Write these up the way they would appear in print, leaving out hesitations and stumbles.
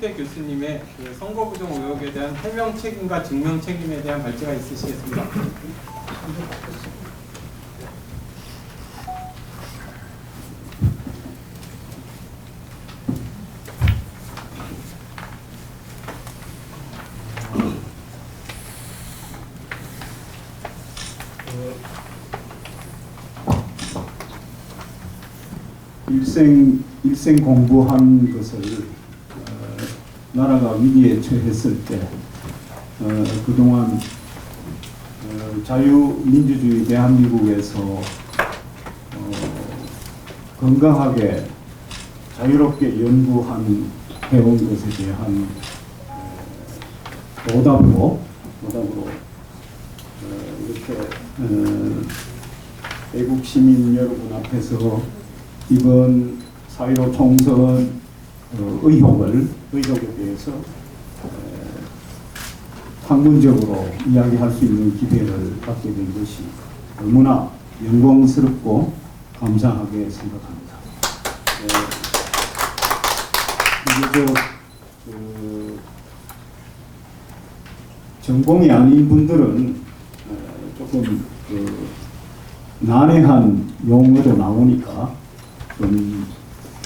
최규태 교수님의 그 선거 부정 의혹에 대한 해명 책임과 증명 책임에 대한 발제가 있으시겠습니다. 일생 공부한 것을 나라가 위기에 처했을 때 그동안 자유민주주의 대한민국에서 건강하게 자유롭게 연구한 해온 것에 대한 보답으로 이렇게 애국 시민 여러분 앞에서 이번 4.15 총선 의혹에 대해서 학문적으로 이야기할 수 있는 기회를 갖게 된 것이 너무나 영광스럽고 감사하게 생각합니다. 이게 전공이 아닌 분들은 조금 난해한 용어도 나오니까 좀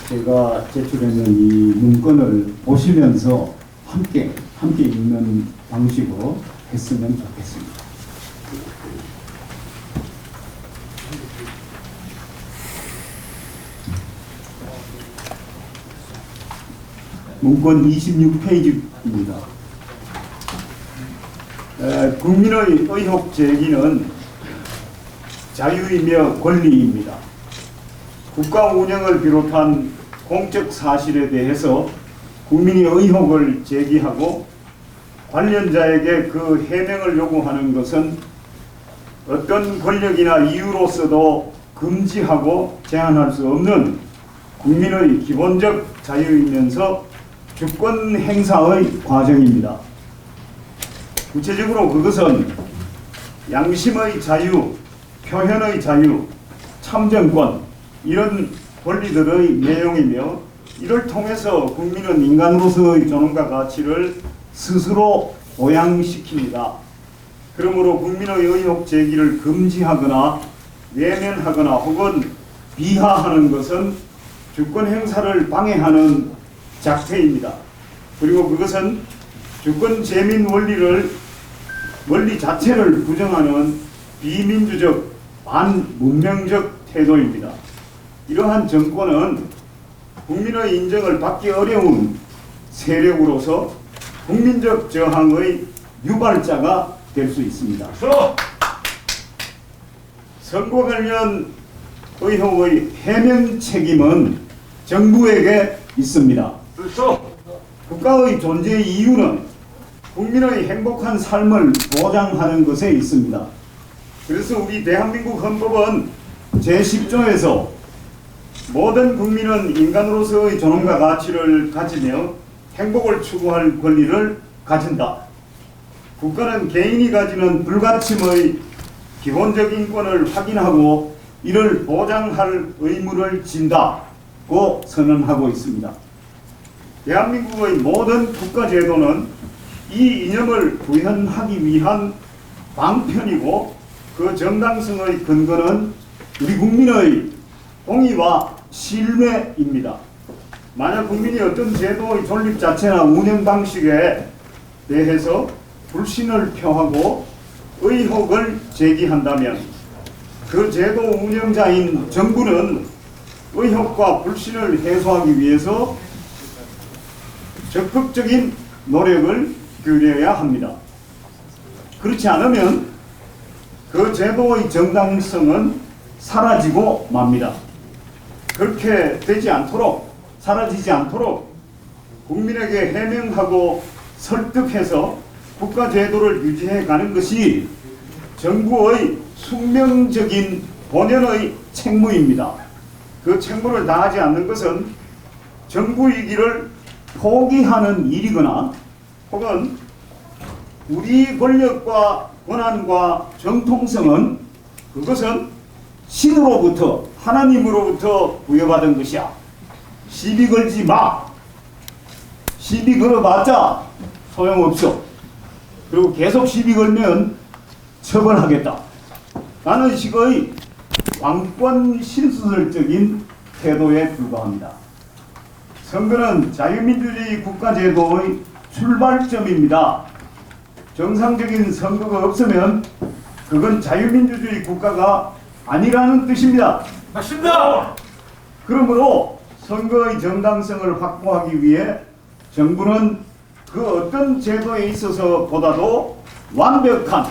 제가 제출했는 이 문건을 보시면서 함께 읽는 방식으로 했으면 좋겠습니다. 문건 26페이지입니다. 국민의 의혹 제기는 자유이며 권리입니다. 국가 운영을 비롯한 공적 사실에 대해서 국민이 의혹을 제기하고 관련자에게 그 해명을 요구하는 것은 어떤 권력이나 이유로서도 금지하고 제한할 수 없는 국민의 기본적 자유이면서 주권 행사의 과정입니다. 구체적으로 그것은 양심의 자유, 표현의 자유, 참정권 이런 권리들의 내용이며 이를 통해서 국민은 인간으로서의 존엄과 가치를 스스로 보양시킵니다. 그러므로 국민의 의혹 제기를 금지하거나 외면하거나 혹은 비하하는 것은 주권 행사를 방해하는 작태입니다. 그리고 그것은 주권 재민 원리 자체를 부정하는 비민주적 반문명적 태도입니다. 이러한 정권은 국민의 인정을 받기 어려운 세력으로서 국민적 저항의 유발자가 될 수 있습니다. 선거 관련 의혹의 해명 책임은 정부에게 있습니다. 국가의 존재 이유는 국민의 행복한 삶을 보장하는 것에 있습니다. 그래서 우리 대한민국 헌법은 제10조에서 모든 국민은 인간으로서의 존엄과 가치를 가지며 행복을 추구할 권리를 가진다. 국가는 개인이 가지는 불가침의 기본적 인권을 확인하고 이를 보장할 의무를 진다고 선언하고 있습니다. 대한민국의 모든 국가제도는 이 이념을 구현하기 위한 방편이고 그 정당성의 근거는 우리 국민의 동의와 신뢰입니다. 만약 국민이 어떤 제도의 존립 자체나 운영 방식에 대해서 불신을 표하고 의혹을 제기한다면 그 제도 운영자인 정부는 의혹과 불신을 해소하기 위해서 적극적인 노력을 기울여야 합니다. 그렇지 않으면 그 제도의 정당성은 사라지고 맙니다. 그렇게 되지 않도록, 사라지지 않도록 국민에게 해명하고 설득해서 국가 제도를 유지해 가는 것이 정부의 숙명적인 본연의 책무입니다. 그 책무를 다하지 않는 것은 정부이기를 포기하는 일이거나 혹은 우리 권력과 권한과 정통성은 그것은 신으로부터 하나님으로부터 부여받은 것이야. 시비 걸지 마. 시비 걸어봤자 소용없어. 그리고 계속 시비 걸면 처벌하겠다. 라는 식의 왕권 신수설적인 태도에 불과합니다. 선거는 자유민주주의 국가제도의 출발점입니다. 정상적인 선거가 없으면 그건 자유민주주의 국가가 아니라는 뜻입니다. 맞습니다. 그러므로 선거의 정당성을 확보하기 위해 정부는 그 어떤 제도에 있어서 보다도 완벽한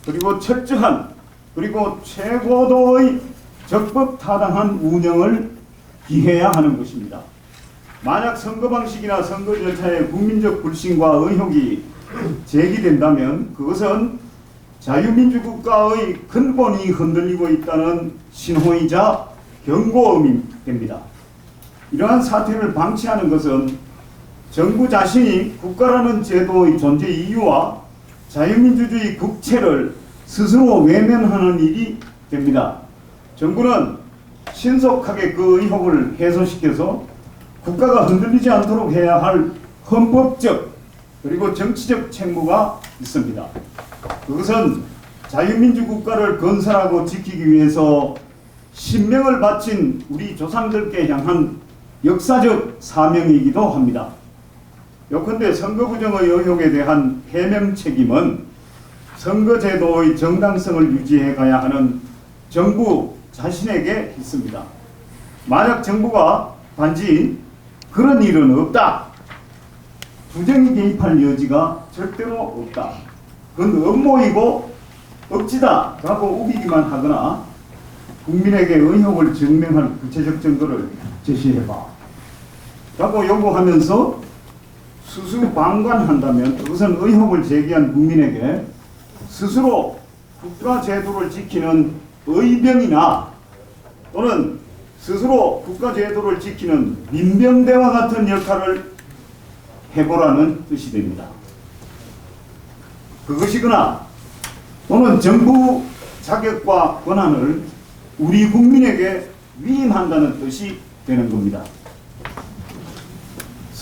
그리고 철저한 그리고 최고도의 적법타당한 운영을 기해야 하는 것입니다. 만약 선거 방식이나 선거 절차에 국민적 불신과 의혹이 제기된다면 그것은 자유민주국가의 근본이 흔들리고 있다는 신호이자 경고음이 됩니다. 이러한 사태를 방치하는 것은 정부 자신이 국가라는 제도의 존재 이유와 자유민주주의 국체를 스스로 외면하는 일이 됩니다. 정부는 신속하게 그 의혹을 해소시켜서 국가가 흔들리지 않도록 해야 할 헌법적 그리고 정치적 책무가 있습니다. 그것은 자유민주 국가를 건설하고 지키기 위해서 신명을 바친 우리 조상들께 향한 역사적 사명이기도 합니다. 요컨대 선거 부정의 의혹에 대한 해명 책임은 선거제도의 정당성을 유지해 가야 하는 정부 자신에게 있습니다. 만약 정부가 단지 그런 일은 없다, 부정이 개입할 여지가 절대로 없다, 그건 음모이고 억지다 라고 우기기만 하거나 국민에게 의혹을 증명할 구체적 증거를 제시해봐 라고 요구하면서 수수방관한다면 그것은 의혹을 제기한 국민에게 스스로 국가제도를 지키는 의병이나 또는 스스로 국가제도를 지키는 민병대와 같은 역할을 해보라는 뜻이 됩니다. 그것이거나 또는 정부 자격과 권한을 우리 국민에게 위임한다는 뜻이 되는 겁니다.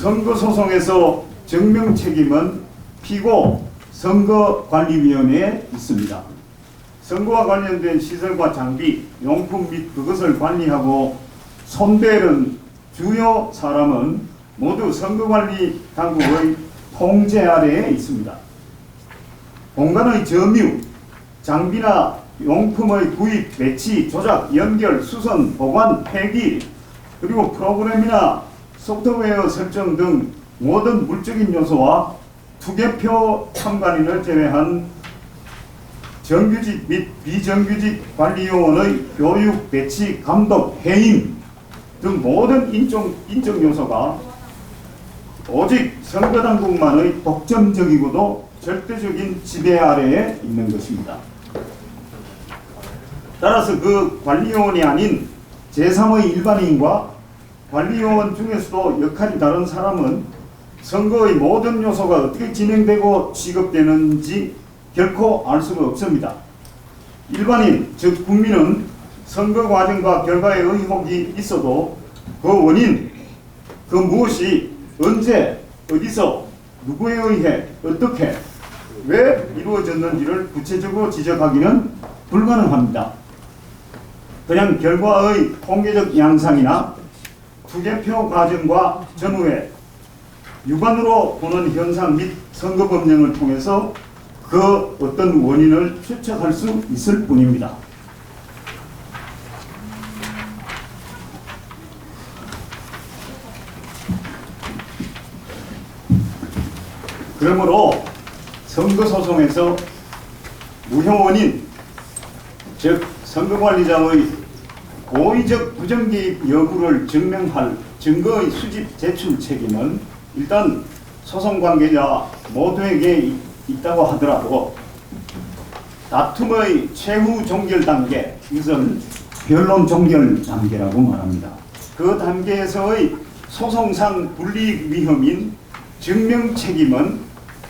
선거소송에서 증명 책임은 피고 선거관리위원회에 있습니다. 선거와 관련된 시설과 장비, 용품 및 그것을 관리하고 손대는 주요 사람은 모두 선거관리 당국의 통제 아래에 있습니다. 공간의 점유, 장비나 용품의 구입, 배치, 조작, 연결, 수선, 보관, 폐기, 그리고 프로그램이나 소프트웨어 설정 등 모든 물적인 요소와 투개표 참관인을 제외한 정규직 및 비정규직 관리요원의 교육, 배치, 감독, 해임 등 모든 인적 요소가 오직 선거당국만의 독점적이고도 절대적인 지배 아래에 있는 것입니다. 따라서 그 관리요원이 아닌 제3의 일반인과 관리요원 중에서도 역할이 다른 사람은 선거의 모든 요소가 어떻게 진행되고 취급되는지 결코 알 수가 없습니다. 일반인, 즉 국민은 선거 과정과 결과에 의혹이 있어도 그 원인, 그 무엇이 언제, 어디서, 누구에 의해, 어떻게, 왜 이루어졌는지를 구체적으로 지적하기는 불가능합니다. 그냥 결과의 통계적 양상이나 투개표 과정과 전후에 유관으로 보는 현상 및 선거 법령을 통해서 그 어떤 원인을 추측할 수 있을 뿐입니다. 그러므로 선거소송에서 무효원인, 즉 선거관리자의 고의적 부정개입 여부를 증명할 증거의 수집 제출 책임은 일단 소송 관계자 모두에게 있다고 하더라도 다툼의 최후 종결 단계, 이것은 변론 종결 단계라고 말합니다. 그 단계에서의 소송상 불이익 위험인 증명 책임은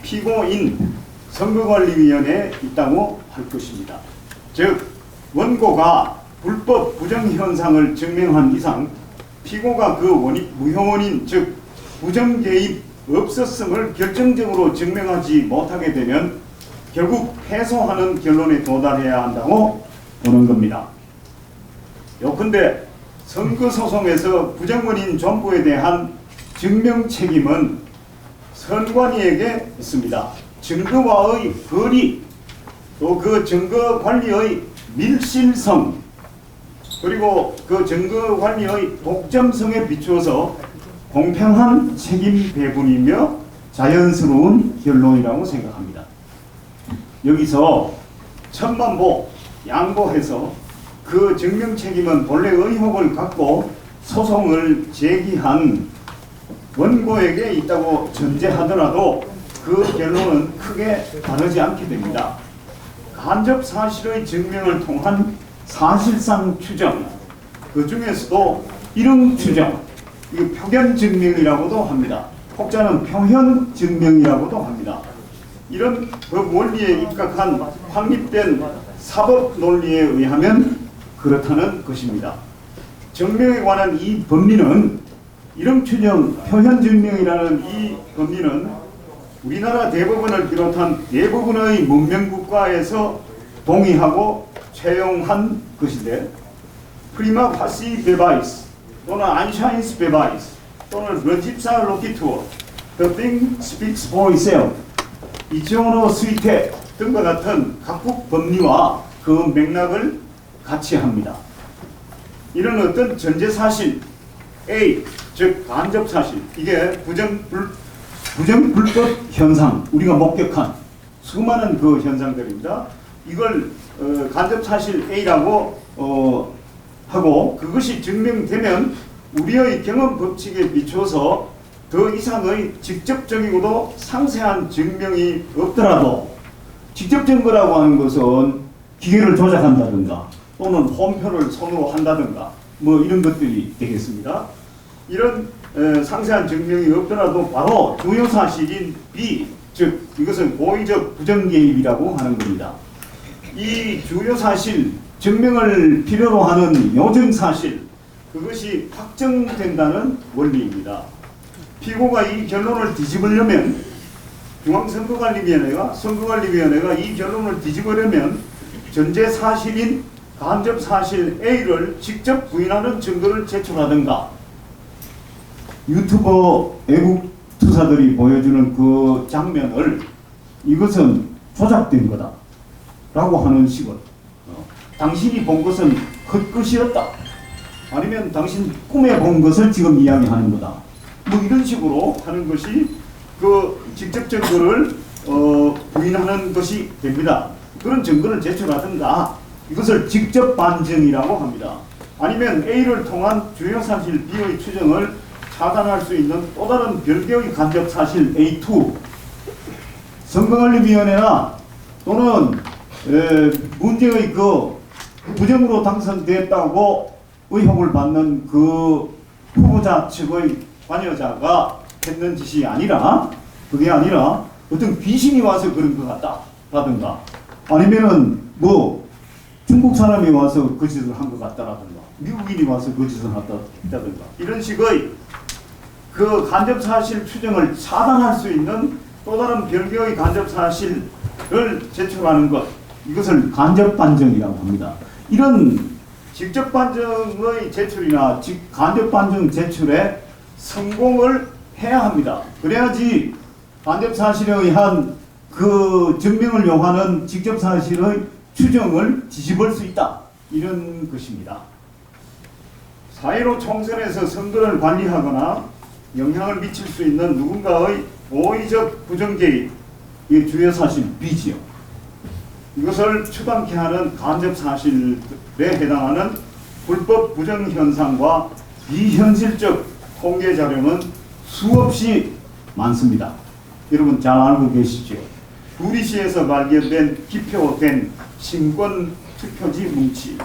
피고인 선거관리위원회에 있다고 할 것입니다. 즉 원고가 불법 부정 현상을 증명한 이상 피고가 그 무효원인, 즉 부정 개입 없었음을 결정적으로 증명하지 못하게 되면 결국 패소하는 결론에 도달해야 한다고 보는 겁니다. 요컨대 선거소송에서 부정원인 전부에 대한 증명 책임은 선관위에게 있습니다. 증거와의 거리, 또 그 증거 관리의 밀실성, 그리고 그 증거 관리의 독점성에 비추어서 공평한 책임 배분이며 자연스러운 결론이라고 생각합니다. 여기서 천만보, 양보해서 그 증명 책임은 본래 의혹을 갖고 소송을 제기한 원고에게 있다고 전제하더라도 그 결론은 크게 다르지 않게 됩니다. 간접 사실의 증명을 통한 사실상 추정, 그 중에서도 이런 추정, 이거 표현 증명이라고도 합니다. 혹자는 표현 증명이라고도 합니다. 이런 법 원리에 입각한 확립된 사법 논리에 의하면 그렇다는 것입니다. 증명에 관한 이 법리는, 이런 추정, 표현 증명이라는 이 법리는 우리나라 대법원을 비롯한 대부분의 문명 국가에서 동의하고 채용한 것인데, 프리마 파시 베바이스 또는 안샤인스 베바이스 또는 르집사 로키투어, The thing speaks for itself, 이지오노 스위테 등과 같은 각국 법리와 그 맥락을 같이 합니다. 이런 어떤 전제 사실 A, 즉 간접 사실, 이게 부정불법 현상, 우리가 목격한 수많은 그 현상들입니다. 이걸 간접 사실 A라고 하고, 그것이 증명되면 우리의 경험 법칙에 비춰서 더 이상의 직접적이고도 상세한 증명이 없더라도, 직접 증거라고 하는 것은 기계를 조작한다든가 또는 홈표를 손으로 한다든가 뭐 이런 것들이 되겠습니다. 이런 상세한 증명이 없더라도 바로 주요 사실인 B, 즉 이것은 고의적 부정개입이라고 하는 겁니다. 이 주요 사실, 증명을 필요로 하는 요정 사실, 그것이 확정된다는 원리입니다. 피고가 이 결론을 뒤집으려면, 중앙선거관리위원회가 이 결론을 뒤집으려면 전제 사실인 간접 사실 A를 직접 부인하는 증거를 제출하든가, 유튜버 애국 투사들이 보여주는 그 장면을 이것은 조작된 거다 라고 하는 식으로, 당신이 본 것은 헛것이었다, 아니면 당신 꿈에 본 것을 지금 이야기하는 거다, 뭐 이런 식으로 하는 것이 그 직접 증거를 부인하는 것이 됩니다. 그런 증거를 제출하든가, 이것을 직접 반증이라고 합니다. 아니면 A를 통한 주요 사실 B의 추정을 차단할 수 있는 또 다른 별개의 간접 사실 A2, 선거관리위원회나 또는 문제의 그 부정으로 당선됐다고 의혹을 받는 그 후보자 측의 관여자가 했는 짓이 아니라, 그게 아니라 어떤 귀신이 와서 그런 것 같다라든가, 아니면은 뭐 중국 사람이 와서 그 짓을 한 것 같다라든가, 미국인이 와서 그 짓을 했다든가, 이런 식의 그 간접 사실 추정을 차단할 수 있는 또 다른 별개의 간접 사실을 제출하는 것, 이것을 간접 반증이라고 합니다. 이런 직접 반증의 제출이나 간접 반증 제출에 성공을 해야 합니다. 그래야지 간접 사실에 의한 그 증명을 요하는 직접 사실의 추정을 뒤집을 수 있다, 이런 것입니다. 4.15 총선에서 선거를 관리하거나 영향을 미칠 수 있는 누군가의 고의적 부정개입, 이 주요 사실 B지요. 이것을 추방케 하는 간접 사실에 해당하는 불법 부정 현상과 비현실적 통계 자료는 수없이 많습니다. 여러분 잘 알고 계시죠? 구리시에서 발견된 기표된 신권 투표지 뭉치,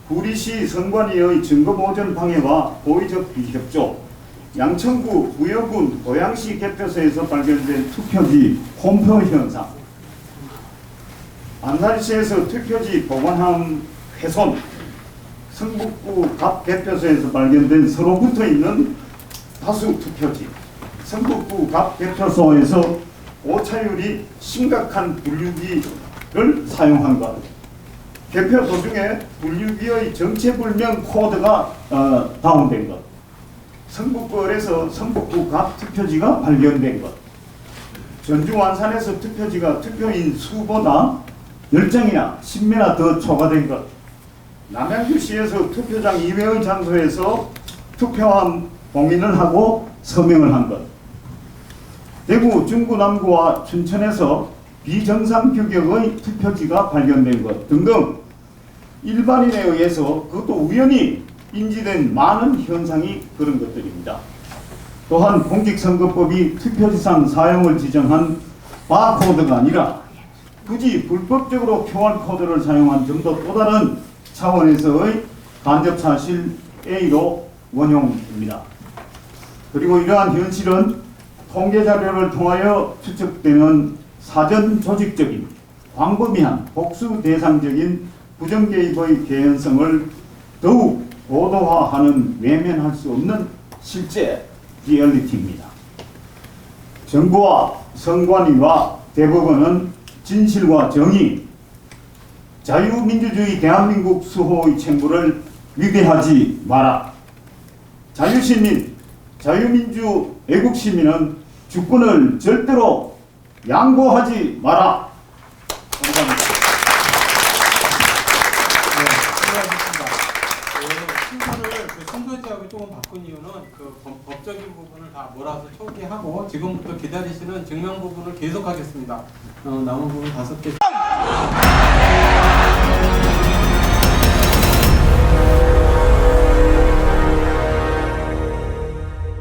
구리시 선관위의 증거보전 방해와 고의적 비협조, 양천구 무여군 고양시 개표소에서 발견된 투표지 홈표 현상, 안산시에서 투표지 보관함 훼손, 성북구 갑 개표소에서 발견된 서로 붙어있는 다수 투표지, 성북구 각 대표소에서 오차율이 심각한 분류기를 사용한 것, 개표 도중에 분류기의 정체불명 코드가 다운된 것, 성북구에서 성북구 각 투표지가 발견된 것, 전주 완산에서 투표지가 투표인 수보다 10장이나 10매나 더 초과된 것, 남양주시에서 투표장 이외의 장소에서 투표함 봉인을 하고 서명을 한 것, 대구, 중구, 남구와 춘천에서 비정상 규격의 투표지가 발견된 것 등등 일반인에 의해서 그것도 우연히 인지된 많은 현상이 그런 것들입니다. 또한 공직선거법이 투표지상 사용을 지정한 바코드가 아니라 굳이 불법적으로 QR코드를 사용한 점도 또 다른 차원에서의 간접사실 A로 원용입니다. 그리고 이러한 현실은 통계자료를 통하여 추측되는 사전 조직적인, 광범위한, 복수 대상적인 부정개입의 개연성을 더욱 고도화하는 외면할 수 없는 실제 리얼리티입니다. 정부와 선관위와 대법원은 진실과 정의, 자유민주주의 대한민국 수호의 책무를 위배하지 마라. 자유시민, 자유민주 애국시민은 주권을 절대로 양보하지 마라. 감사합니다. 순서를 순서지하고 조금 바꾼 이유는 그 법적인 부분을 다 몰아서 처리하고 지금부터 기다리시는 증명 부분을 계속하겠습니다. 남은 부분 5개.